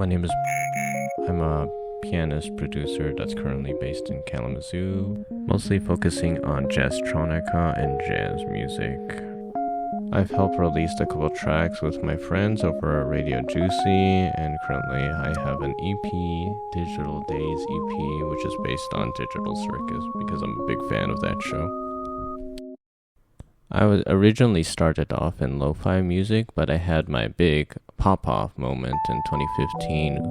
My name is I'm a pianist producer that's currently based in Kalamazoo, mostly focusing on jazztronica and jazz music. I've helped release a couple tracks with my friends over at Radio Juicy, and currently I have an EP, Digital Days EP, which is based on Digital Circus because I'm a big fan of that show. I was originally started off in lo-fi music, but I had my big pop-off moment in 2015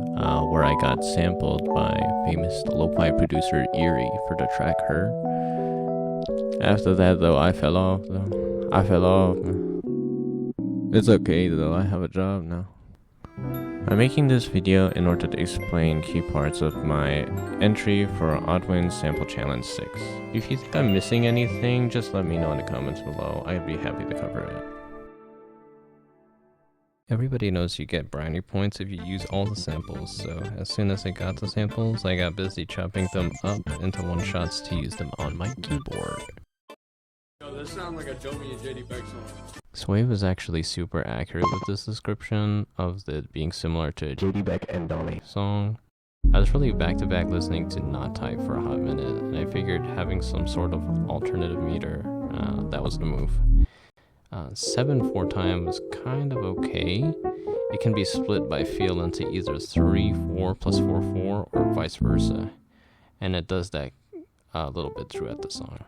where I got sampled by famous lo-fi producer Eerie for the track Her. After that though, I fell off. It's okay though, I have a job now. I'm making this video in order to explain key parts of my entry for Oddwin Sample Challenge 6. If you think I'm missing anything, just let me know in the comments below. I'd be happy to cover it. Everybody knows you get brownie points if you use all the samples, so as soon as I got the samples, I got busy chopping them up into one-shots to use them on my keyboard. Yo, this sounds like a Joey and JD Beck song. Sway was actually super accurate with this description of it being similar to a JD Beck and Dolly song. I was really back-to-back listening to Not Type for a hot minute, and I figured having some sort of alternative meter, that was the move. 7/4 time was kind of okay. It can be split by feel into either 3/4 plus 4/4 or vice versa, and it does that a little bit throughout the song.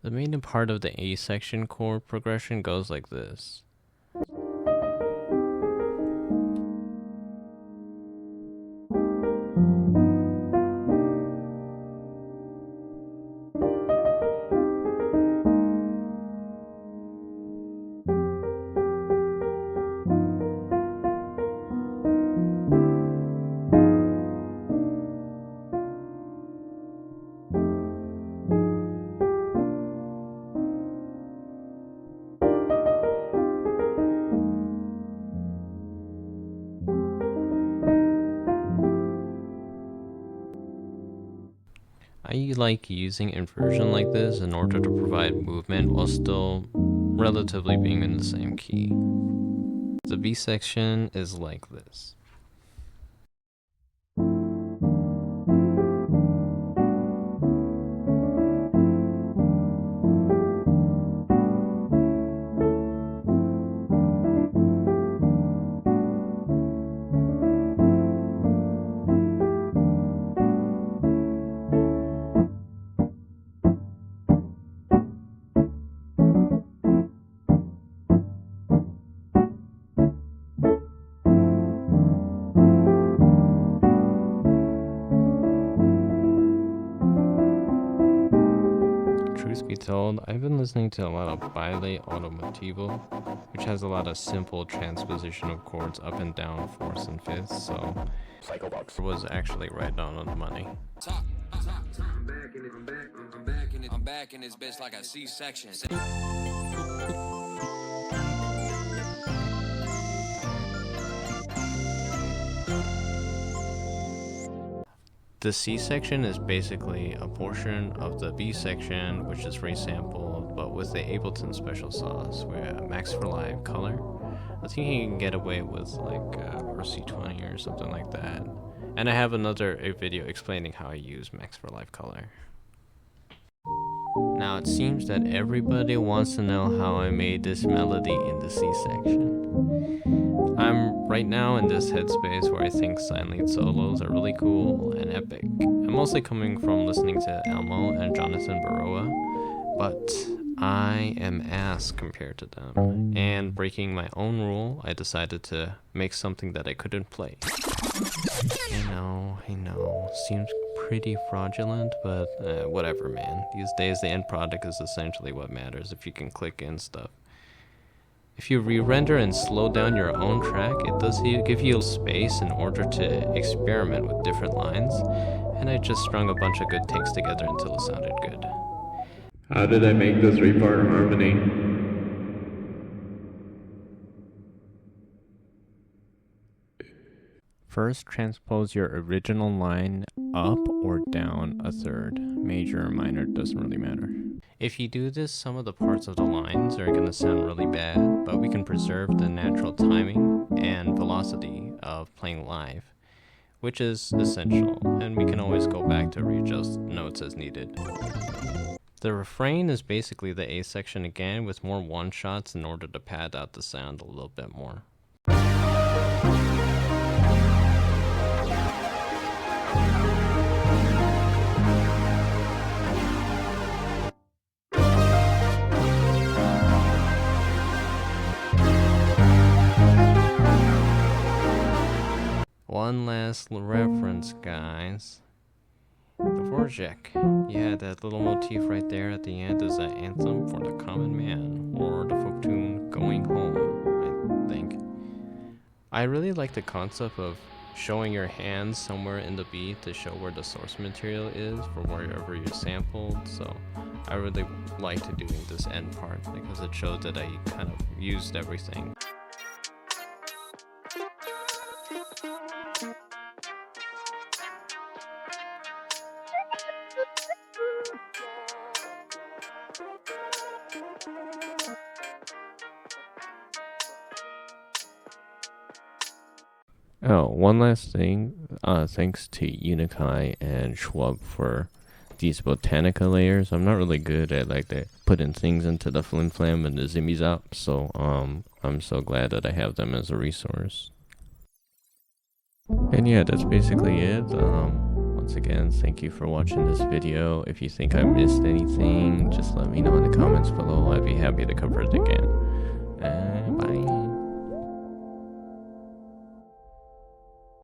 The main part of the A section chord progression goes like this. I like using inversion like this in order to provide movement while still relatively being in the same key. The B section is like this. Truth be told, I've been listening to a lot of Baile Automotivo, which has a lot of simple transposition of chords up and down, fourths and fifths, so Psychobox was actually right on the money. I'm back in this bitch like a C-section. The C section is basically a portion of the B section, which is resampled, but with the Ableton special sauce, where Max for Live color. I think you can get away with like RC20 or something like that. And I have another video explaining how I use Max for Live color. Now it seems that everybody wants to know how I made this melody in the C section. I'm right now in this headspace where I think sine lead solos are really cool and epic. I'm mostly coming from listening to Elmo and Jonathan Baroa, but I am ass compared to them. And breaking my own rule, I decided to make something that I couldn't play. I know, seems pretty fraudulent, but whatever, man. These days the end product is essentially what matters if you can click in stuff. If you re-render and slow down your own track, it does give you space in order to experiment with different lines, and I just strung a bunch of good takes together until it sounded good. How did I make this 3-part harmony? First, transpose your original line up or down a third. Major or minor, doesn't really matter. If you do this, some of the parts of the lines are going to sound really bad, but we can preserve the natural timing and velocity of playing live, which is essential, and we can always go back to readjust notes as needed. The refrain is basically the A section again, with more one-shots in order to pad out the sound a little bit more. One last reference, guys. The Dvorak. Yeah, that little motif right there at the end is an anthem for the common man, or the folk tune Going Home, I think. I really like the concept of showing your hands somewhere in the beat to show where the source material is for wherever you sampled, so I really liked doing this end part because it showed that I kind of used everything. Oh, one last thing. Thanks to Unikai and Schwab for these Botanica layers. I'm not really good at putting things into the Flim Flam and the Zimmy Zop, so I'm so glad that I have them as a resource. And yeah, that's basically it. Once again, thank you for watching this video. If you think I missed anything, just let me know in the comments below. I'd be happy to cover it again. And